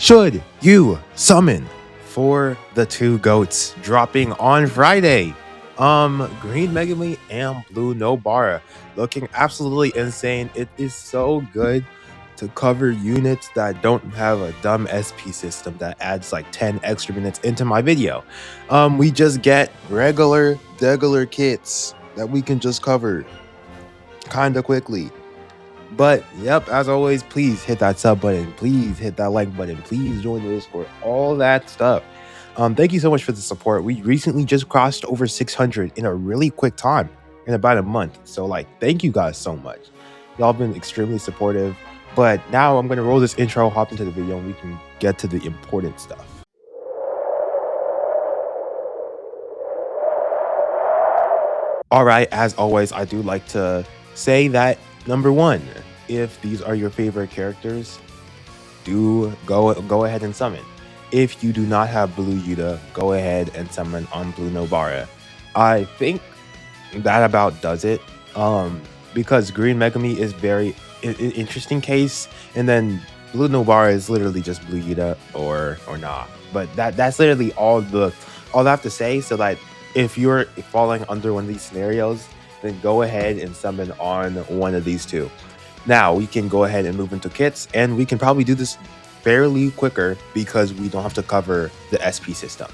should you summon for the two goats dropping on Friday? Green Megumi and Blue Nobara looking absolutely insane. It is so good to cover units that don't have a dumb SP system that adds like 10 extra minutes into my video. We just get regular kits that we can just cover kind of quickly. But yep, as always, please hit that sub button, please hit that like button, please join the Discord, all that stuff. Thank you so much for the support. We recently just crossed over 600 in a really quick time, in about a month. So like, thank you guys so much. Y'all been extremely supportive. But now I'm gonna roll this intro, hop into the video, and we can get to the important stuff. All right, as always, I do like to say that number one, if these are your favorite characters, do go ahead and summon. If you do not have Blue Yuta, go ahead and summon on Blue Nobara. I think that about does it. Because Green Megumi is very interesting case, and then Blue Nobara is literally just Blue Yuta or nah. But that's literally all I have to say. So that if you're falling under one of these scenarios, then go ahead and summon on one of these two. Now we can go ahead and move into kits, and we can probably do this fairly quicker because we don't have to cover the SP system.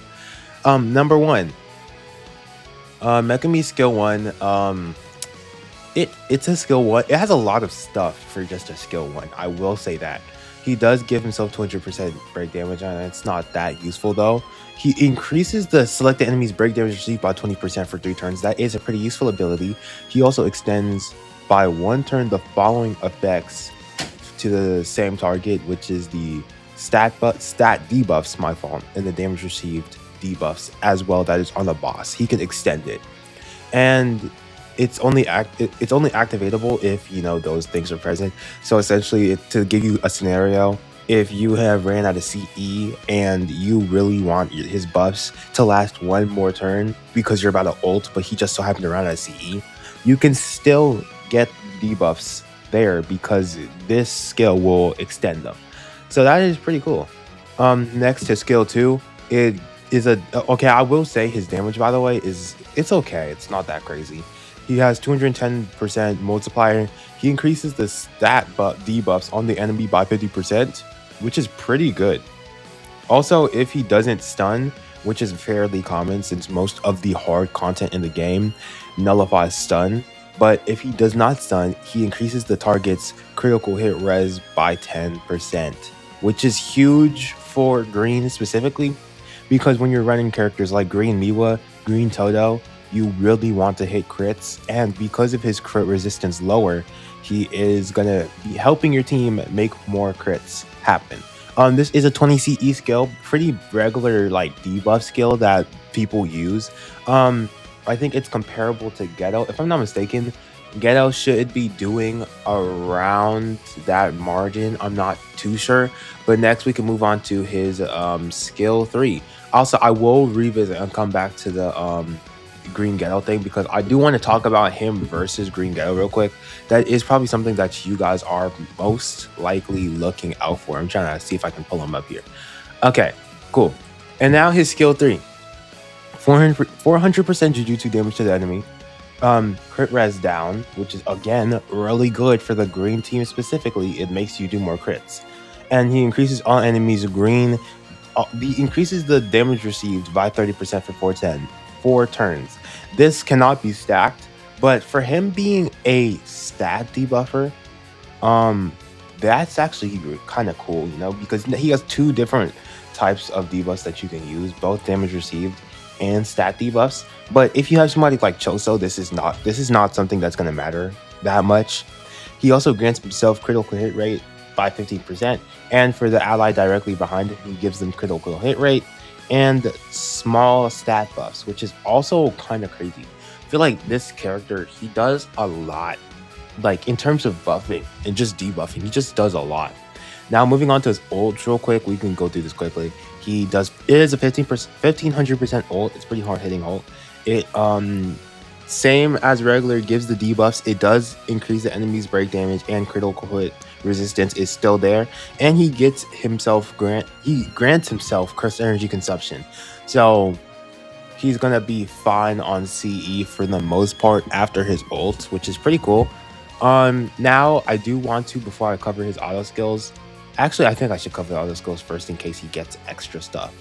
Number one, Megumi skill 1. It's a skill 1. It has a lot of stuff for just a skill 1. I will say that. He does give himself 200% break damage, and it's not that useful though. He increases the selected enemy's break damage received by 20% for 3 turns. That is a pretty useful ability. He also extends by 1 turn the following effects to the same target, which is the stat debuffs, my fault, and the damage received debuffs as well. That is on the boss. He can extend it, and it's only activatable if those things are present. So essentially, to give you a scenario, if you have ran out of CE and you really want his buffs to last 1 more turn because you're about to ult, but he just so happened to run out of CE, you can still get debuffs there because this skill will extend them. So that is pretty cool. Next to skill 2, it is okay. I will say his damage, by the way, it's okay. It's not that crazy. He has 210% multiplier. He increases the stat debuffs on the enemy by 50%, which is pretty good. Also, if he doesn't stun, which is fairly common since most of the hard content in the game nullifies stun, but if he does not stun, he increases the target's critical hit res by 10%, which is huge for Green specifically, because when you're running characters like Green Miwa, Green Toto, you really want to hit crits, and because of his crit resistance lower, he is gonna be helping your team make more crits happen. This is a 20 CE skill, pretty regular like debuff skill that people use. I think it's comparable to Geto. If I'm not mistaken, Geto should be doing around that margin. I'm not too sure. But next we can move on to his skill 3. Also, I will revisit and come back to the Green Geto thing because I do want to talk about him versus Green Geto real quick. That is probably something that you guys are most likely looking out for. I'm trying to see if I can pull him up here. Okay, cool. And now his skill 3. 400% Jujutsu damage to the enemy. Crit res down, which is again really good for the green team specifically. It makes you do more crits. And he increases all enemies green. He increases the damage received by 30% for 4 turns. This cannot be stacked, but for him being a stat debuffer, that's actually kind of cool, because he has 2 different types of debuffs that you can use, both damage received and stat debuffs. But if you have somebody like Choso, this is not something that's going to matter that much. He also grants himself critical hit rate by 15%, and for the ally directly behind him, he gives them critical hit rate and small stat buffs, which is also kind of crazy. I feel like this character, he does a lot, like in terms of buffing and just debuffing, he just does a lot. Now moving on to his ult real quick, we can go through this quickly. It is a 1500% ult. It's pretty hard hitting ult. It Same as regular, gives the debuffs. It does increase the enemy's break damage and critical hit resistance is still there, and he grants himself curse energy consumption. So he's gonna be fine on CE for the most part after his ult, which is pretty cool. Now I do want to, before I cover his auto skills. Actually, I think I should cover the auto skills first in case he gets extra stuff.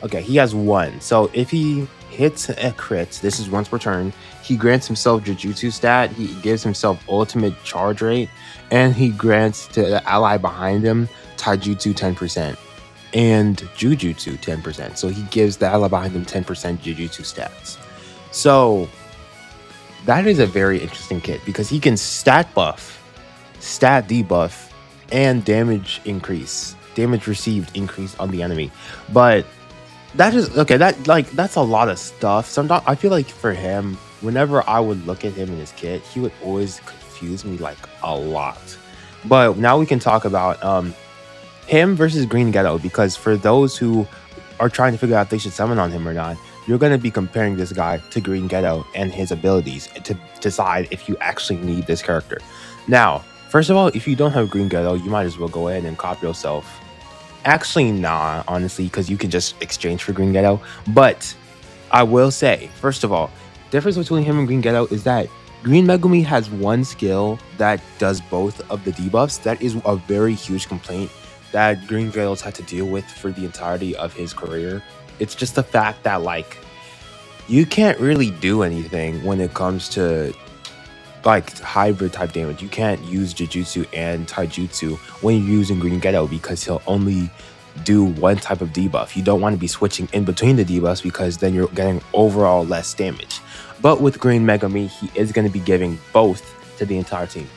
Okay, he has one. So if he hits a crit, this is once per turn, he grants himself Jujutsu stat, he gives himself ultimate charge rate, and he grants to the ally behind him Taijutsu 10% and Jujutsu 10%. So he gives the ally behind him 10% Jujutsu stats. So that is a very interesting kit because he can stat buff, stat debuff, and damage received increase on the enemy. But that is okay. That's a lot of stuff. Sometimes I feel like for him, whenever I would look at him in his kit, he would always confuse me like a lot. But now we can talk about him versus Green Geto, because for those who are trying to figure out if they should summon on him or not, you're going to be comparing this guy to Green Geto and his abilities to decide if you actually need this character. Now, first of all, if you don't have Green Geto, you might as well go ahead and cop yourself. Actually, nah, honestly, because you can just exchange for Green Geto. But I will say, first of all, difference between him and Green Geto is that Green Megumi has one skill that does both of the debuffs. That is a very huge complaint that Green Geto's had to deal with for the entirety of his career. It's just the fact that, like, you can't really do anything when it comes to like hybrid type damage. You can't use Jujutsu and Taijutsu when you're using Green Geto because he'll only do one type of debuff. You don't want to be switching in between the debuffs because then you're getting overall less damage. But with Green Megumi, he is going to be giving both to the entire team.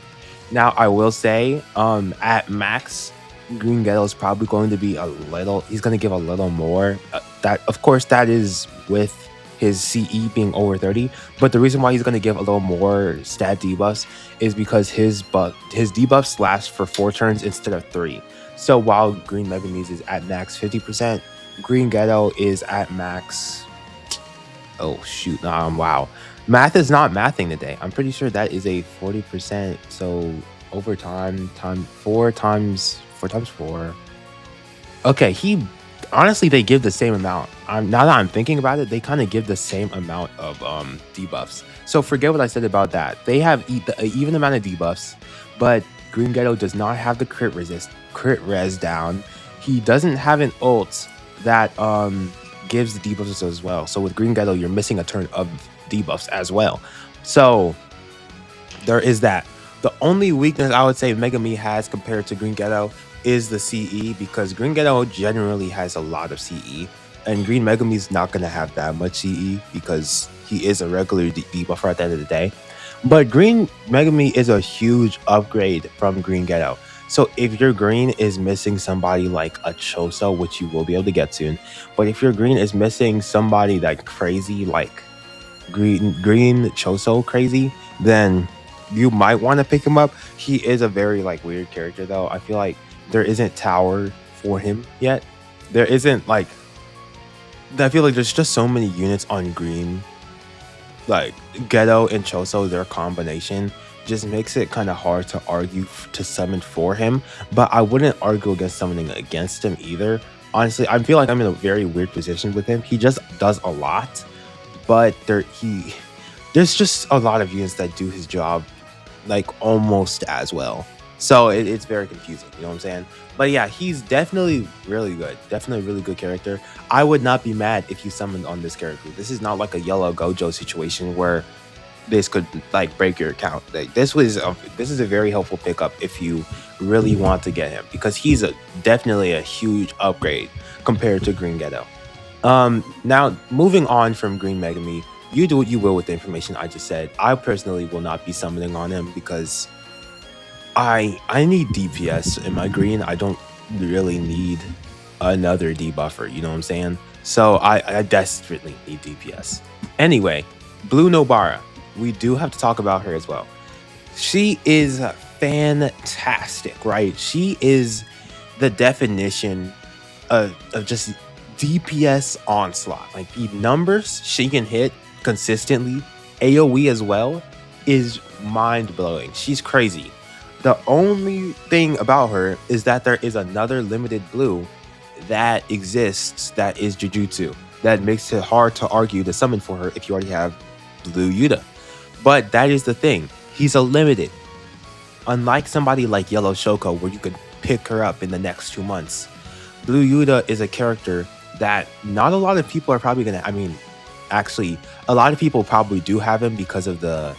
Now, I will say, at max, Green Geto is probably going to be he's going to give a little more. That, of course, that is with his CE being over 30, but the reason why he's going to give a little more stat debuffs is because his debuffs last for 4 turns instead of 3. So while Green Megumi's is at max 50%, Green Geto is at max. Oh shoot! Wow, math is not mathing today. I'm pretty sure that is a 40%. So over time, 4 times 4. Okay, honestly, they give the same amount. Now that I'm thinking about it, they kind of give the same amount of debuffs. So forget what I said about that. They have the even amount of debuffs, but Green Geto does not have the crit res down. He doesn't have an ult that gives the debuffs as well. So with Green Geto, you're missing a turn of debuffs as well. So there is that. The only weakness I would say Megumi has compared to Green Geto is the CE, because Green Geto generally has a lot of CE, and Green Megumi's not going to have that much CE because he is a regular debuffer at the end of the day. But Green Megumi is a huge upgrade from Green Geto. So if your green is missing somebody like a Choso, which you will be able to get soon, but if your green is missing somebody like crazy, like green Choso crazy, then you might want to pick him up. He is a very like weird character though. I feel like there isn't tower for him yet. There isn't like, I feel like there's just so many units on green. Like Geto and Choso, their combination just makes it kind of hard to argue to summon for him. But I wouldn't argue against summoning against him either. Honestly, I feel like I'm in a very weird position with him. He just does a lot, but there's just a lot of units that do his job like almost as well. So it's very confusing, you know what I'm saying? But yeah, he's definitely really good. Definitely a really good character. I would not be mad if you summoned on this character. This is not like a yellow Gojo situation where this could like break your account. Like this is a very helpful pickup if you really want to get him, because he's definitely a huge upgrade compared to Green Geto. Now moving on from Green Megumi, you do what you will with the information I just said. I personally will not be summoning on him because I need DPS in my green. I don't really need another debuffer, you know what I'm saying? So I desperately need DPS. Anyway, Blue Nobara. We do have to talk about her as well. She is fantastic, right? She is the definition of just DPS onslaught. Like the numbers she can hit consistently AoE as well is mind-blowing. She's crazy. The only thing about her is that there is another limited blue that exists that is Jujutsu. That makes it hard to argue to summon for her if you already have Blue Yuta. But that is the thing. He's a limited. Unlike somebody like Yellow Shoko, where you could pick her up in the next 2 months, Blue Yuta is a character that not a lot of people are probably gonna. I mean, actually, a lot of people probably do have him because of the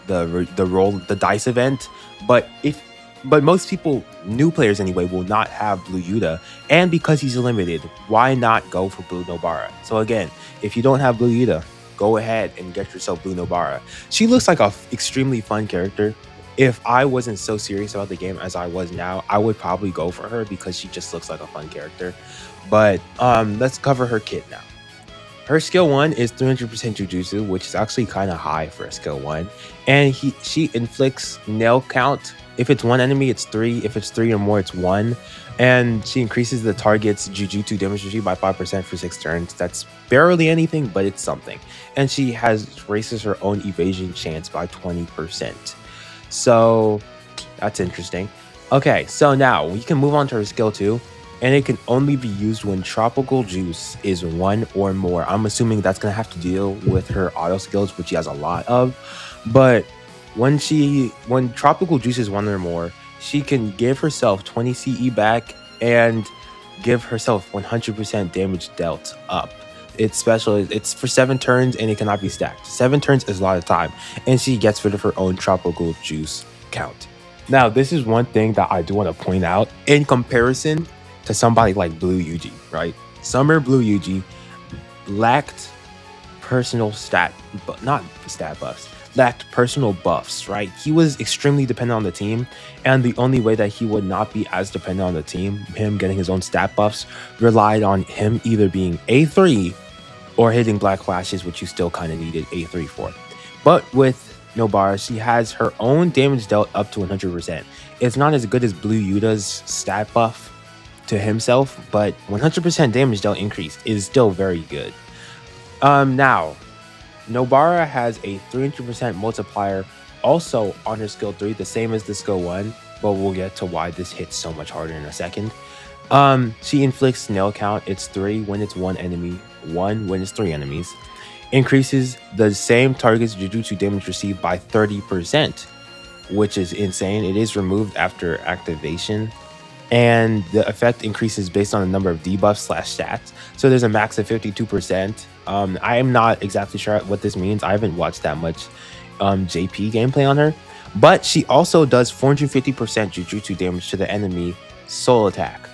dice event. But most people, new players anyway, will not have Blue Yuta, and because he's limited, why not go for Blue Nobara? So again, if you don't have Blue Yuta, go ahead and get yourself Blue Nobara. She looks like a extremely fun character. If I wasn't so serious about the game as I was now, I would probably go for her because she just looks like a fun character. But let's cover her kit now. Her skill 1 is 300% Jujutsu, which is actually kind of high for a skill 1. And she inflicts nail count. If it's 1 enemy, it's 3. If it's 3 or more, it's 1. And she increases the target's Jujutsu damage received by 5% for 6 turns. That's barely anything, but it's something. And she raises her own evasion chance by 20%. So that's interesting. Okay, so now we can move on to her skill 2. And it can only be used when tropical juice is 1 or more. I'm assuming that's going to have to deal with her auto skills, which she has a lot of. But when tropical juice is 1 or more, she can give herself 20 CE back and give herself 100% damage dealt up. It's special. It's for 7 turns and it cannot be stacked. 7 turns is a lot of time. And she gets rid of her own tropical juice count. Now, this is one thing that I do want to point out in comparison to somebody like Blue Yuji, right? Summer Blue Yuji lacked personal lacked personal buffs, right? He was extremely dependent on the team, and the only way that he would not be as dependent on the team, him getting his own stat buffs, relied on him either being A3 or hitting Black Flashes, which you still kind of needed A3 for. But with Nobara, she has her own damage dealt up to 100%. It's not as good as Blue Yuta's stat buff to himself, but 100% damage dealt increase is still very good. Now, Nobara has a 300% multiplier also on her skill 3, the same as the skill 1, but we'll get to why this hits so much harder in a second. She inflicts nail count. It's 3 when it's 1 enemy, 1 when it's 3 enemies. Increases the same target's Jujutsu damage received by 30%, which is insane. It is removed after activation, and the effect increases based on the number of debuffs/stats. So there's a max of 52%. I am not exactly sure what this means. I haven't watched that much JP gameplay on her, but she also does 450% Jujutsu damage to the enemy soul attack.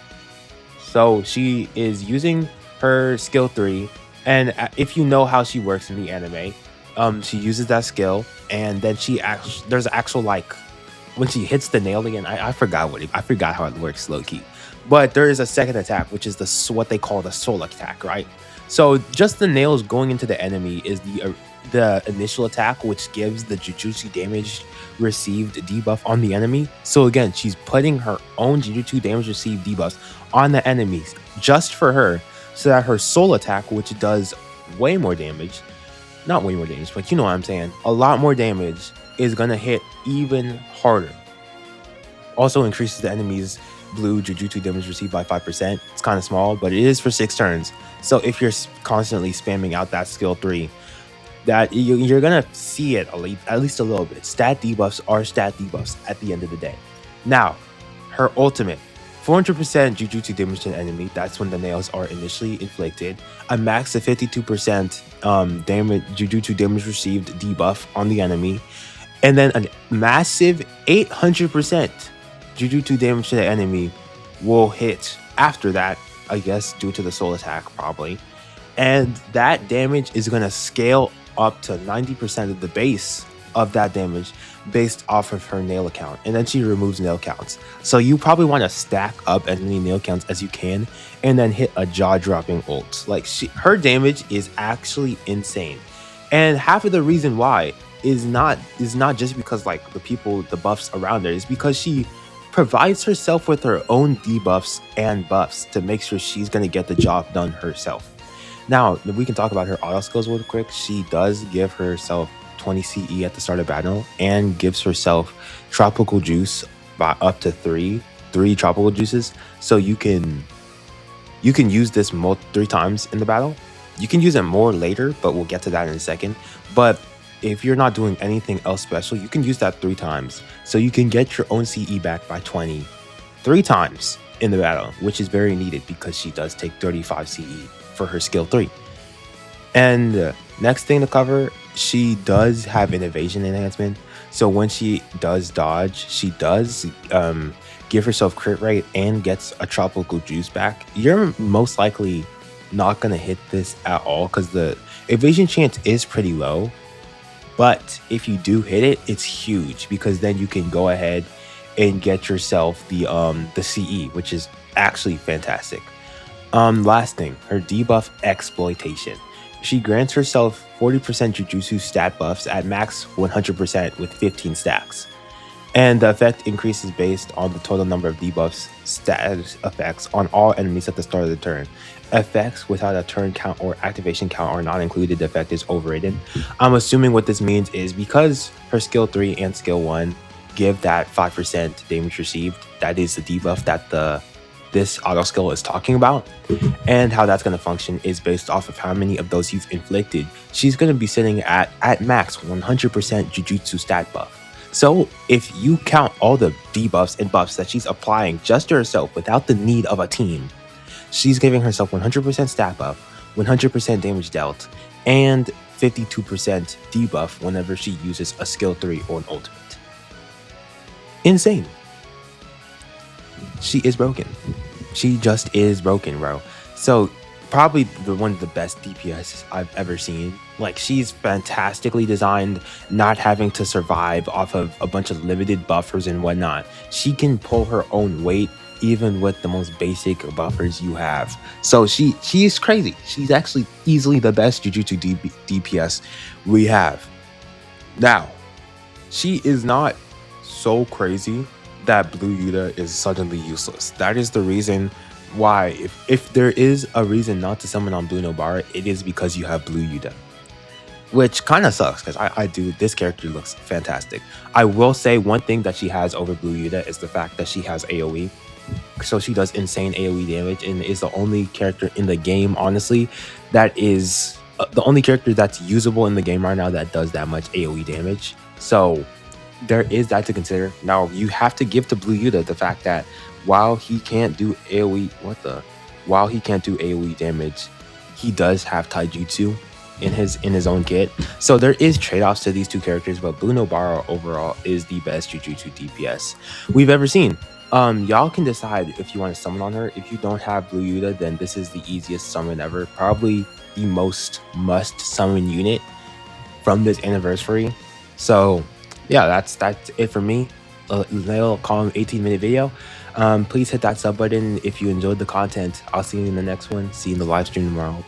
So she is using her skill 3, and if you know how she works in the anime, she uses that skill, and then there's actual like, when she hits the nail again, I forgot how it works low key, but there is a second attack, which is what they call the soul attack, right? So just the nails going into the enemy is the initial attack, which gives the Jujutsu damage received debuff on the enemy. So again, she's putting her own Jujutsu damage received debuffs on the enemies just for her, so that her soul attack, which does way more damage, not way more damage, but you know what I'm saying, a lot more damage, is gonna hit even harder. Also increases the enemy's blue Jujutsu damage received by 5%. It's kind of small, but it is for 6 turns. So if you're constantly spamming out that skill 3, that you're gonna see it at least a little bit. Stat debuffs are stat debuffs at the end of the day. Now, her ultimate, 400% Jujutsu damage to the enemy. That's when the nails are initially inflicted. A max of 52% Jujutsu damage received debuff on the enemy. And then a massive 800% Jujutsu damage to the enemy will hit after that, I guess, due to the soul attack, probably. And that damage is going to scale up to 90% of the base of that damage based off of her nail count. And then she removes nail counts. So you probably want to stack up as many nail counts as you can and then hit a jaw-dropping ult. Like, her damage is actually insane. And half of the reason why is not just because like the buffs around her, is because she provides herself with her own debuffs and buffs to make sure she's going to get the job done herself. Now, we can talk about her auto skills real quick. She does give herself 20 CE at the start of battle and gives herself tropical juice by up to three tropical juices. So you can use this 3 times in the battle. You can use it more later, but we'll get to that in a second. But if you're not doing anything else special, you can use that 3 times. So you can get your own CE back by 20 3 times in the battle, which is very needed because she does take 35 CE for her skill 3. And next thing to cover, she does have an evasion enhancement. So when she does dodge, she does give herself crit rate and gets a tropical juice back. You're most likely not going to hit this at all because the evasion chance is pretty low. But if you do hit it, it's huge because then you can go ahead and get yourself the CE, which is actually fantastic. Last thing, her debuff exploitation. She grants herself 40% Jujutsu stat buffs at max 100% with 15 stacks. And the effect increases based on the total number of debuffs status effects on all enemies at the start of the turn. Effects without a turn count or activation count are not included. The effect is overridden. I'm assuming what this means is because her skill 3 and skill 1 give that 5% damage received, that is the debuff that this auto skill is talking about, and how that's going to function is based off of how many of those you've inflicted. She's going to be sitting at max 100% Jujutsu stat buff. So if you count all the debuffs and buffs that she's applying just to herself without the need of a team, she's giving herself 100% stat buff, 100% damage dealt, and 52% debuff whenever she uses a skill 3 or an ultimate. Insane. She is broken. She just is broken, bro. So probably one of the best DPS I've ever seen. Like, she's fantastically designed, not having to survive off of a bunch of limited buffers and whatnot. She can pull her own weight even with the most basic buffers you have. So she is crazy. She's actually easily the best Jujutsu DPS we have. Now, she is not so crazy that Blue Yuta is suddenly useless. That is the reason why, if there is a reason not to summon on Blue Nobara, it is because you have Blue Yuta. Which kind of sucks because this character looks fantastic. I will say one thing that she has over Blue Yuta is the fact that she has AoE. So she does insane AoE damage and is the only character in the game, honestly, that is the only character that's usable in the game right now that does that much AoE damage. So there is that to consider. Now, you have to give to Blue Yuta the fact that while he can't do AoE, damage, he does have Taijutsu in his own kit. So there is trade-offs to these two characters, but Blue Nobara overall is the best Jujutsu DPS we've ever seen. Y'all can decide if you want to summon on her. If you don't have Blue Yuta, then this is the easiest summon ever. Probably the most must summon unit from this anniversary. So yeah, that's it for me. Little calm 18-minute video. Please hit that sub button if you enjoyed the content. I'll see you in the next one. See you in the live stream tomorrow.